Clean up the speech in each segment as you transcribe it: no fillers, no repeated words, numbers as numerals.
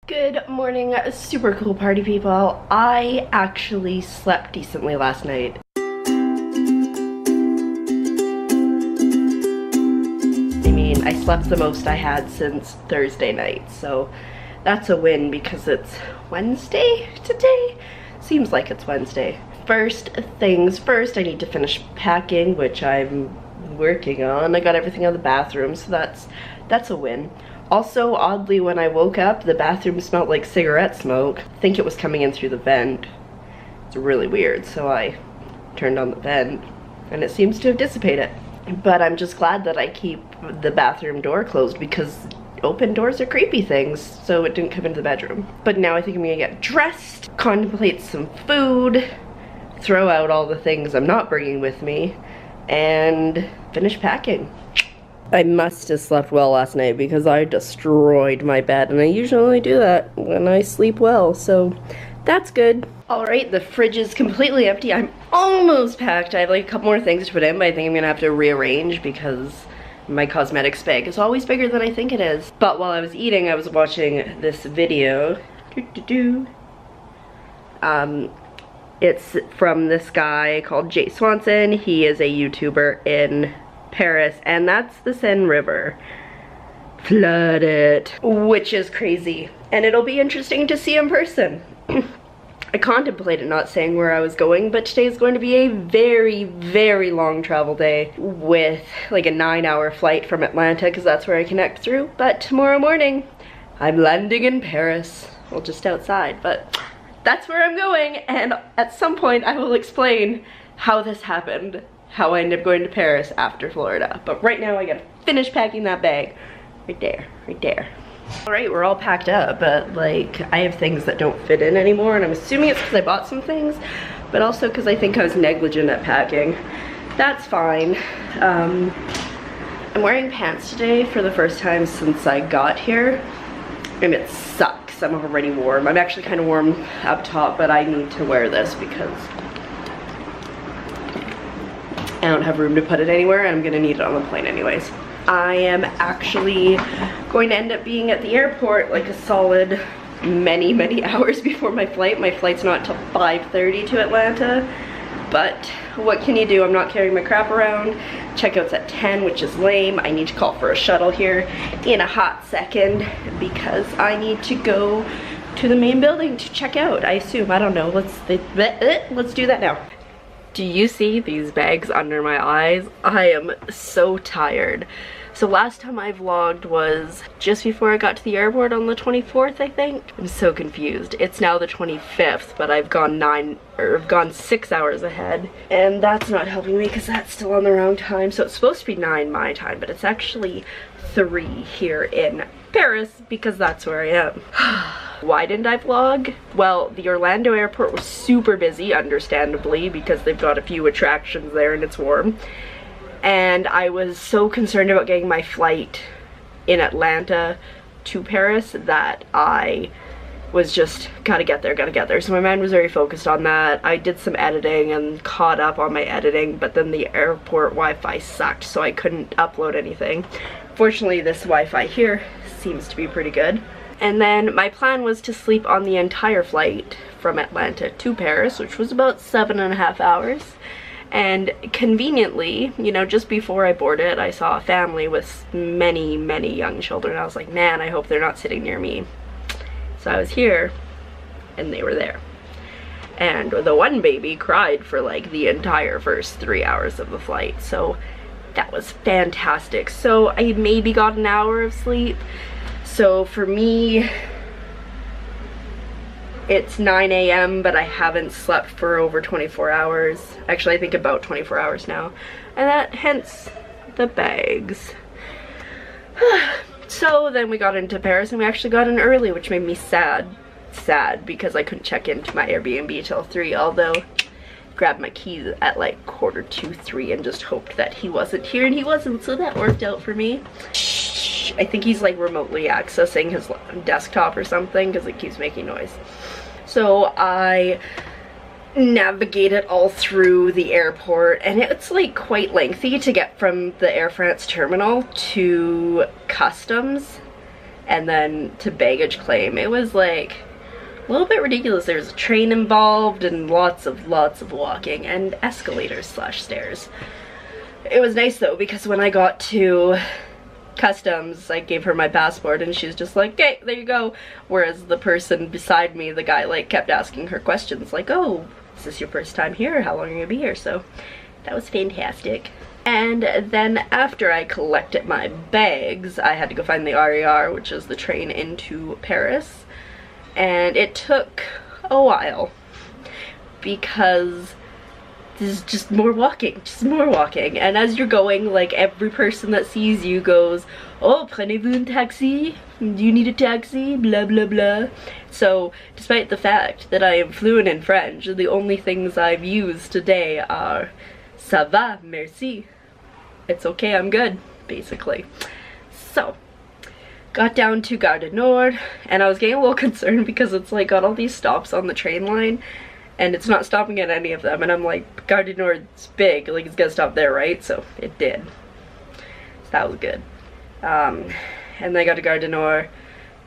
Good morning, super cool party people. I actually slept decently last night. I mean, I slept the most I had since Thursday night, so that's a win because it's Wednesday today? Seems like it's Wednesday. First things first, I need to finish packing, which I'm working on. I got everything out of the bathroom, so that's a win. Also, oddly, when I woke up, the bathroom smelled like cigarette smoke. I think it was coming in through the vent. It's really weird, so I turned on the vent, and it seems to have dissipated. But I'm just glad that I keep the bathroom door closed because open doors are creepy things, so it didn't come into the bedroom. But now I think I'm gonna get dressed, contemplate some food, throw out all the things I'm not bringing with me, and finish packing. I must have slept well last night because I destroyed my bed, and I usually only do that when I sleep well, so that's good. Alright, the fridge is completely empty. I'm almost packed. I have like a couple more things to put in, but I think I'm gonna have to rearrange because my cosmetics bag is always bigger than I think it is. But while I was eating, I was watching this video. It's from this guy called Jay Swanson. He is a YouTuber in Paris, and that's the Seine River flooded, which is crazy, and it'll be interesting to see in person. I contemplated not saying where I was going, but today is going to be a very, very long travel day with like a 9-hour flight from Atlanta because that's where I connect through. But tomorrow morning I'm landing in Paris, well, just outside, but that's where I'm going, and at some point I will explain how this happened, how I ended up going to Paris after Florida. But right now I gotta finish packing that bag. Right there, right there. All right, we're all packed up, but like I have things that don't fit in anymore, and I'm assuming it's because I bought some things, but also because I think I was negligent at packing. That's fine. I'm wearing pants today for the first time since I got here, and it sucks. I'm already warm. I'm actually kind of warm up top, but I need to wear this because I don't have room to put it anywhere, and I'm gonna need it on the plane anyways. I am actually going to end up being at the airport like a solid many hours before my flight. My flight's not till 5:30 to Atlanta, but what can you do? I'm not carrying my crap around. Checkout's at 10, which is lame. I need to call for a shuttle here in a hot second because I need to go to the main building to check out, I assume. I don't know. Let's do that now. Do you see these bags under my eyes? I am so tired. So last time I vlogged was just before I got to the airport on the 24th, I think. I'm so confused. It's now the 25th, but I've gone 6 hours ahead. And that's not helping me because that's still on the wrong time. So it's supposed to be 9 my time, but it's actually 3 here in Paris because that's where I am. Why didn't I vlog? Well, the Orlando airport was super busy, understandably, because they've got a few attractions there and it's warm. And I was so concerned about getting my flight in Atlanta to Paris that I was just gotta get there. So my mind was very focused on that. I did some editing and caught up on my editing, but then the airport Wi-Fi sucked, so I couldn't upload anything. Fortunately, this Wi-Fi here seems to be pretty good. And then my plan was to sleep on the entire flight from Atlanta to Paris, which was about 7.5 hours. And conveniently, you know, just before I boarded, I saw a family with many young children. I was like, man, I hope they're not sitting near me. So I was here, and they were there. And the one baby cried for like the entire first 3 hours of the flight. So that was fantastic. So I maybe got an hour of sleep. So for me, it's 9 a.m., but I haven't slept for over 24 hours. Actually, I think about 24 hours now. And that, hence the bags. So then we got into Paris, and we actually got in early, which made me sad because I couldn't check into my Airbnb till 3, although I grabbed my keys at like 2:45, 3 and just hoped that he wasn't here, and he wasn't, so that worked out for me. I think he's like remotely accessing his desktop or something because it keeps making noise. So I navigated all through the airport, and it's like quite lengthy to get from the Air France terminal to customs, and then to baggage claim. It was like a little bit ridiculous. There's a train involved and lots of walking and escalators slash stairs. It was nice though, because when I got to customs, I gave her my passport and she was just like, okay, there you go. Whereas the person beside me, the guy, like kept asking her questions like, oh, is this your first time here? How long are you gonna be here? So that was fantastic. And then after I collected my bags, I had to go find the RER, which is the train into Paris. And it took a while because there's just more walking. And as you're going, like every person that sees you goes, oh, prenez-vous un taxi? Do you need a taxi? Blah, blah, blah. So despite the fact that I am fluent in French, the only things I've used today are ça va, merci. It's okay, I'm good, basically. So, got down to Gare du Nord, and I was getting a little concerned because it's like got all these stops on the train line, and it's not stopping at any of them, and I'm like, Gare du Nord's big, like it's gonna stop there, right? So, it did. So that was good. And then I got to Gare du Nord,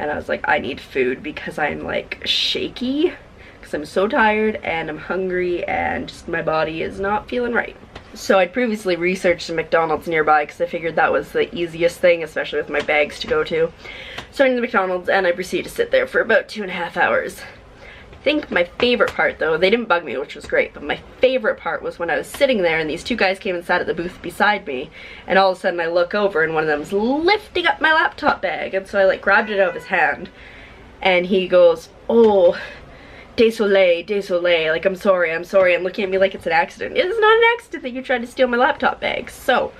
and I was like, I need food because I'm like shaky, because I'm so tired, and I'm hungry, and just my body is not feeling right. So I'd previously researched a McDonald's nearby because I figured that was the easiest thing, especially with my bags to go to. So I went to the McDonald's and I proceeded to sit there for about 2.5 hours. I think my favorite part though, they didn't bug me, which was great, but my favorite part was when I was sitting there and these two guys came and sat at the booth beside me, and all of a sudden I look over and one of them's lifting up my laptop bag, and so I like grabbed it out of his hand and he goes, oh, désolé, désolé, like I'm sorry, and looking at me like it's an accident. It is not an accident that you tried to steal my laptop bag. So,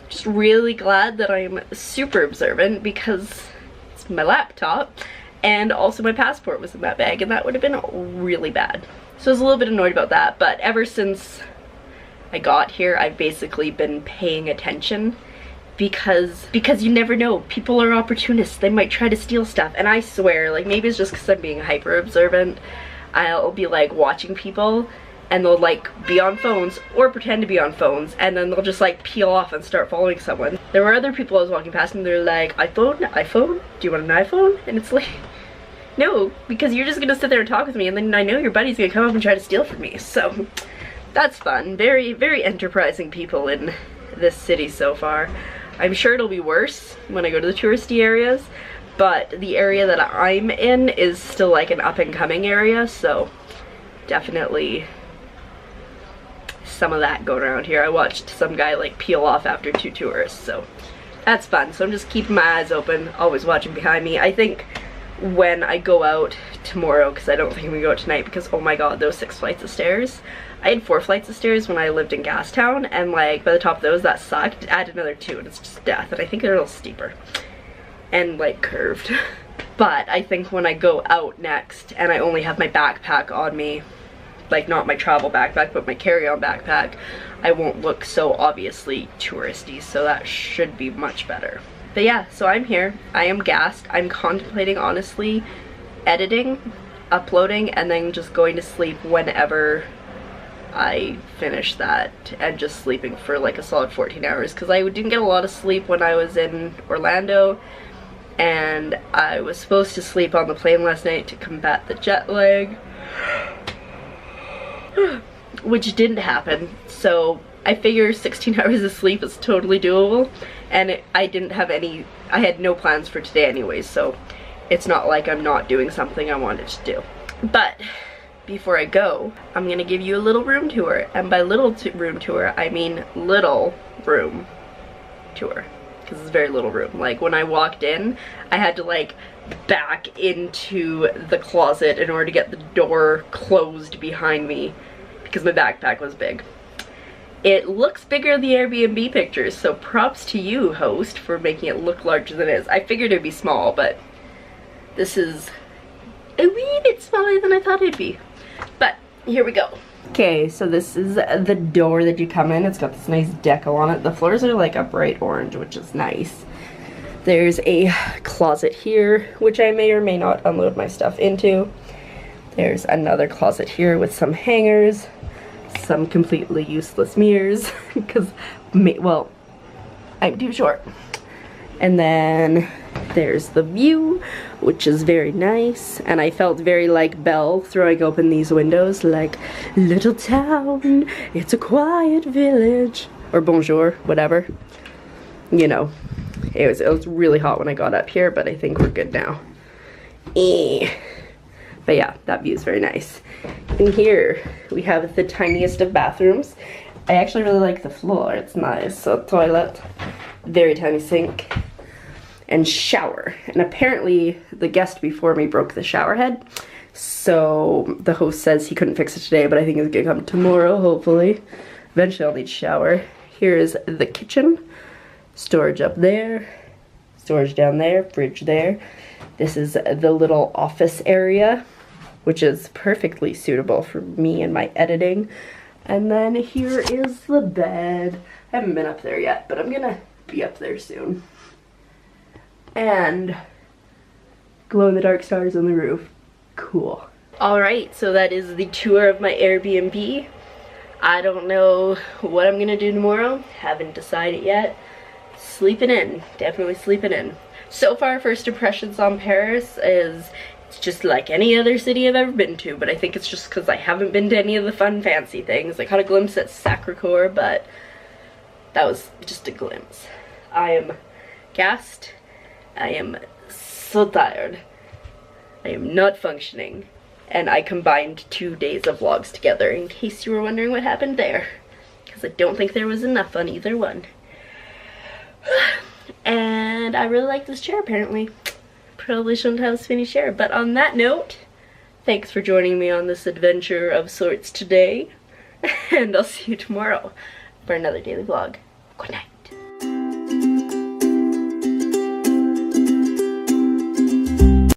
just really glad that I'm super observant because it's my laptop and also my passport was in that bag, and that would have been really bad. So I was a little bit annoyed about that, but ever since I got here, I've basically been paying attention because you never know. People are opportunists. They might try to steal stuff, and I swear, like maybe it's just because I'm being hyper observant, I'll be like watching people and they'll like be on phones or pretend to be on phones, and then they'll just like peel off and start following someone. There were other people I was walking past and they're like, iPhone? Do you want an iPhone? And it's like, no, because you're just gonna sit there and talk with me and then I know your buddy's gonna come up and try to steal from me. So that's fun. Very, very enterprising people in this city so far. I'm sure it'll be worse when I go to the touristy areas, but the area that I'm in is still like an up and coming area, so definitely some of that going around here. I watched some guy like peel off after 2 tourists, so that's fun. So I'm just keeping my eyes open, always watching behind me. I think when I go out tomorrow, because I don't think I'm gonna go out tonight, because oh my god, those 6 flights of stairs. I had 4 flights of stairs when I lived in Gastown, and like by the top of those that sucked. Add another 2 and it's just death, and I think they're a little steeper and like curved. But I think when I go out next and I only have my backpack on me, like not my travel backpack but my carry-on backpack, I won't look so obviously touristy, so that should be much better. But yeah, so I'm here, I am gassed. I'm contemplating honestly editing, uploading, and then just going to sleep whenever I finish that, and just sleeping for like a solid 14 hours because I didn't get a lot of sleep when I was in Orlando, and I was supposed to sleep on the plane last night to combat the jet lag, which didn't happen. So I figure 16 hours of sleep is totally doable, and I had no plans for today anyways, so it's not like I'm not doing something I wanted to do. But before I go, I'm gonna give you a little room tour, and by little room tour I mean little room tour, because it's very little room. Like when I walked in, I had to like back into the closet in order to get the door closed behind me because my backpack was big. It looks bigger in the Airbnb pictures, so props to you, host, for making it look larger than it is. I figured it'd be small, but this is a wee bit smaller than I thought it'd be. But here we go. Okay, so this is the door that you come in. It's got this nice decal on it. The floors are like a bright orange, which is nice. There's a closet here, which I may or may not unload my stuff into. There's another closet here with some hangers, some completely useless mirrors, because, well, I'm too short. And then There's the view, which is very nice, and I felt very like Belle throwing open these windows, like, little town, it's a quiet village, or bonjour, whatever. You know, it was really hot when I got up here, but I think we're good now. But yeah, that view is very nice. And here we have the tiniest of bathrooms. I actually really like the floor, it's nice. So toilet, very tiny sink, and shower. And apparently the guest before me broke the shower head. So the host says he couldn't fix it today, but I think it's gonna come tomorrow, hopefully. Eventually I'll need shower. Here is the kitchen. Storage up there, storage down there, fridge there. This is the little office area, which is perfectly suitable for me and my editing. And then here is the bed. I haven't been up there yet, but I'm gonna be up there soon. And glow-in-the-dark stars on the roof. Cool. Alright, so that is the tour of my Airbnb. I don't know what I'm gonna do tomorrow. Haven't decided yet. Sleeping in, definitely sleeping in. So far, first impressions on Paris is it's just like any other city I've ever been to, but I think it's just because I haven't been to any of the fun fancy things. I caught a glimpse at Sacre-Cœur, but that was just a glimpse. I am gassed. I am so tired. I am not functioning. And I combined 2 days of vlogs together, in case you were wondering what happened there. Because I don't think there was enough on either one. And I really like this chair, apparently. Probably shouldn't have a spinny chair. But on that note, thanks for joining me on this adventure of sorts today. And I'll see you tomorrow for another daily vlog. Good night.